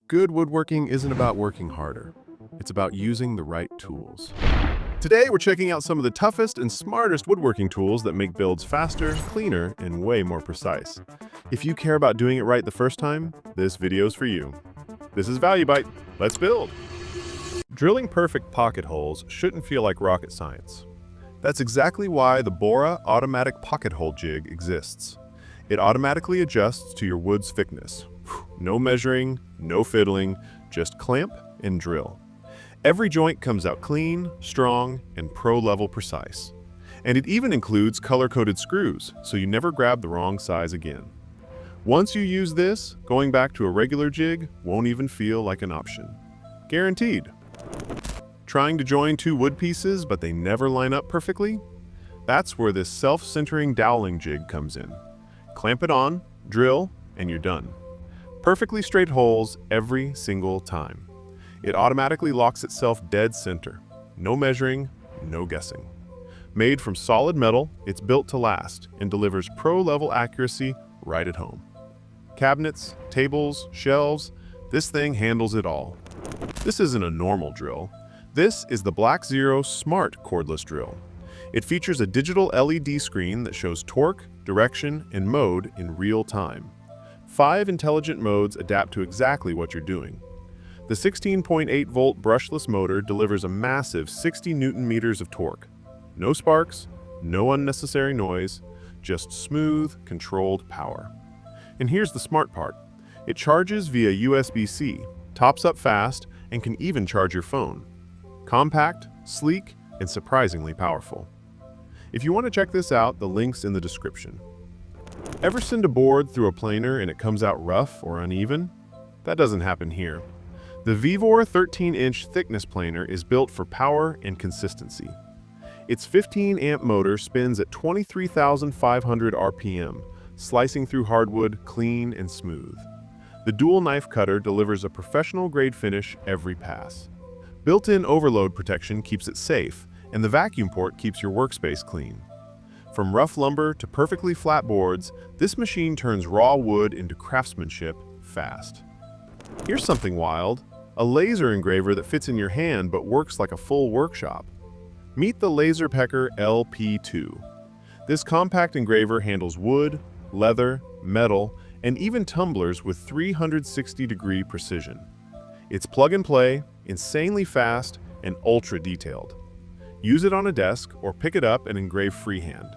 Good woodworking isn't about working harder. It's about using the right tools. Today, we're checking out some of the toughest and smartest woodworking tools that make builds faster, cleaner, and way more precise. If you care about doing it right the first time, this video's for you. This is ValueByte. Let's build! Drilling perfect pocket holes shouldn't feel like rocket science. That's exactly why the BORA automatic pocket hole jig exists. It automatically adjusts to your wood's thickness. No measuring, no fiddling, just clamp and drill. Every joint comes out clean, strong, and pro-level precise. And it even includes color-coded screws, so you never grab the wrong size again. Once you use this, going back to a regular jig won't even feel like an option. Guaranteed. Trying to join two wood pieces, but they never line up perfectly? That's where this self-centering doweling jig comes in. Clamp it on, drill, and you're done. Perfectly straight holes every single time. It automatically locks itself dead center. No measuring, no guessing. Made from solid metal, it's built to last and delivers pro-level accuracy right at home. Cabinets, tables, shelves, this thing handles it all. This isn't a normal drill. This is the BLACKZERO Smart Cordless Drill. It features a digital LED screen that shows torque, direction, and mode in real time. 5 intelligent modes adapt to exactly what you're doing. The 16.8-volt brushless motor delivers a massive 60 Newton-meters of torque. No sparks, no unnecessary noise, just smooth, controlled power. And here's the smart part. It charges via USB-C, tops up fast, and can even charge your phone. Compact, sleek, and surprisingly powerful. If you want to check this out, the link's in the description. Ever send a board through a planer and it comes out rough or uneven? That doesn't happen here. The VEVOR 13-inch thickness planer is built for power and consistency. Its 15-amp motor spins at 23,500 RPM, slicing through hardwood clean and smooth. The dual knife cutter delivers a professional-grade finish every pass. Built-in overload protection keeps it safe, and the vacuum port keeps your workspace clean. From rough lumber to perfectly flat boards, this machine turns raw wood into craftsmanship fast. Here's something wild. A laser engraver that fits in your hand but works like a full workshop. Meet the LaserPecker LP2. This compact engraver handles wood, leather, metal, and even tumblers with 360-degree precision. It's plug and play, insanely fast, and ultra-detailed. Use it on a desk or pick it up and engrave freehand.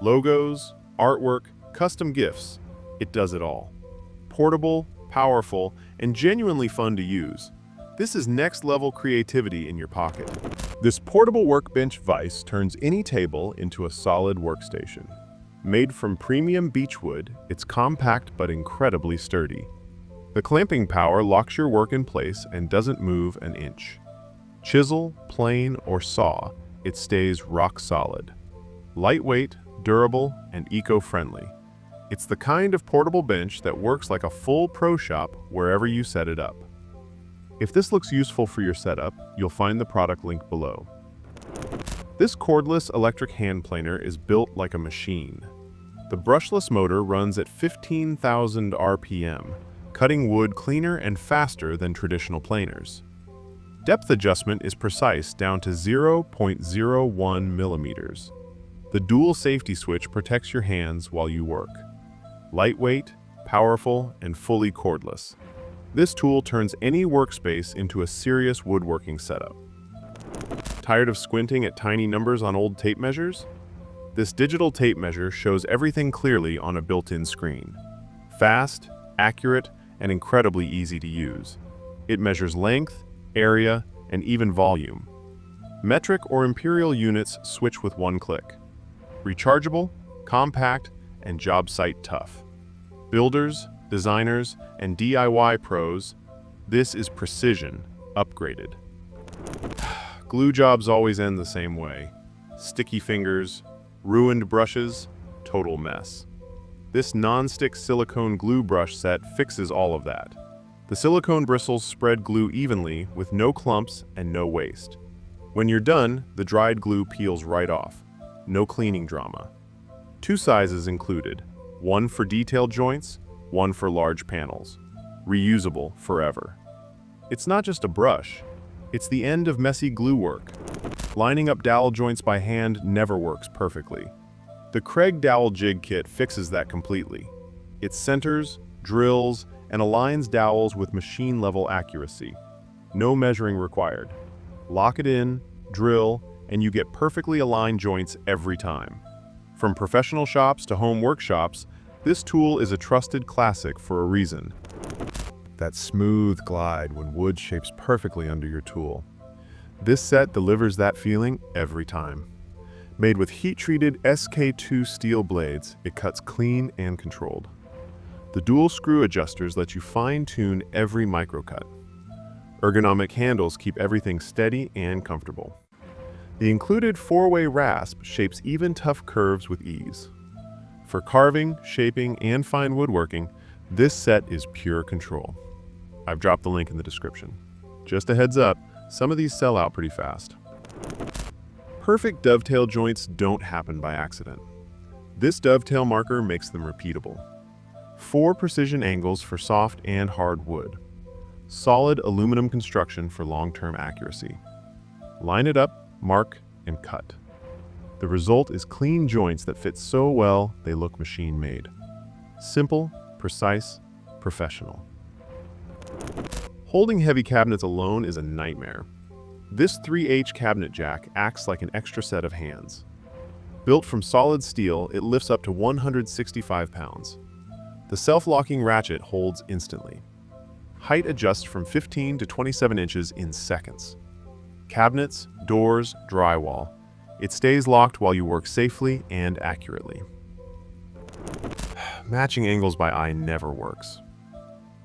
Logos, artwork, custom gifts, it does it all. Portable, powerful, and genuinely fun to use. This is next-level creativity in your pocket. This portable workbench vise turns any table into a solid workstation. Made from premium beechwood, it's compact but incredibly sturdy. The clamping power locks your work in place and doesn't move an inch. Chisel, plane, or saw, it stays rock solid. Lightweight, durable, and eco-friendly. It's the kind of portable bench that works like a full pro shop wherever you set it up. If this looks useful for your setup, you'll find the product link below. This cordless electric hand planer is built like a machine. The brushless motor runs at 15,000 RPM, cutting wood cleaner and faster than traditional planers. Depth adjustment is precise down to 0.01 millimeters. The dual safety switch protects your hands while you work. Lightweight, powerful, and fully cordless. This tool turns any workspace into a serious woodworking setup. Tired of squinting at tiny numbers on old tape measures? This digital tape measure shows everything clearly on a built-in screen. Fast, accurate, and incredibly easy to use. It measures length, area, and even volume. Metric or imperial units switch with one click. Rechargeable, compact, and job site tough. Builders, designers, and DIY pros, this is precision, upgraded. Glue jobs always end the same way. Sticky fingers, ruined brushes, total mess. This non-stick silicone glue brush set fixes all of that. The silicone bristles spread glue evenly with no clumps and no waste. When you're done, the dried glue peels right off. No cleaning drama. 2 sizes included, one for detailed joints, one for large panels. Reusable forever. It's not just a brush, it's the end of messy glue work. Lining up dowel joints by hand never works perfectly. The Kreg Dowel Jig Kit fixes that completely. It centers, drills, and aligns dowels with machine-level accuracy. No measuring required. Lock it in, drill, and you get perfectly aligned joints every time. From professional shops to home workshops, this tool is a trusted classic for a reason. That smooth glide when wood shapes perfectly under your tool. This set delivers that feeling every time. Made with heat-treated SK2 steel blades, it cuts clean and controlled. The dual screw adjusters let you fine-tune every microcut. Ergonomic handles keep everything steady and comfortable. The included 4-way rasp shapes even tough curves with ease. For carving, shaping, and fine woodworking, this set is pure control. I've dropped the link in the description. Just a heads up, some of these sell out pretty fast. Perfect dovetail joints don't happen by accident. This dovetail marker makes them repeatable. 4 precision angles for soft and hard wood. Solid aluminum construction for long-term accuracy. Line it up, mark, and cut. The result is clean joints that fit so well they look machine-made. Simple, precise, professional. Holding heavy cabinets alone is a nightmare. This 3H cabinet jack acts like an extra set of hands. Built from solid steel, it lifts up to 165 pounds. The self-locking ratchet holds instantly. Height adjusts from 15 to 27 inches in seconds. Cabinets, doors, drywall. It stays locked while you work safely and accurately. Matching angles by eye never works.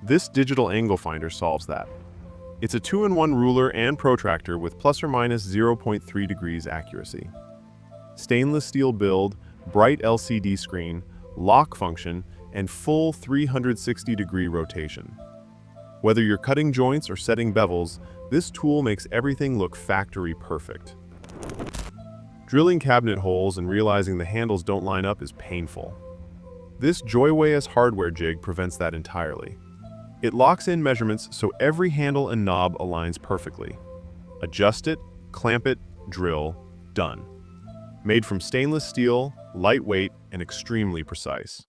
This digital angle finder solves that. It's a 2-in-1 ruler and protractor with plus or minus 0.3 degrees accuracy. Stainless steel build, bright LCD screen, lock function, and full 360-degree rotation. Whether you're cutting joints or setting bevels, this tool makes everything look factory perfect. Drilling cabinet holes and realizing the handles don't line up is painful. This Joywayus Hardware Jig prevents that entirely. It locks in measurements so every handle and knob aligns perfectly. Adjust it, clamp it, drill, done. Made from stainless steel, lightweight, and extremely precise.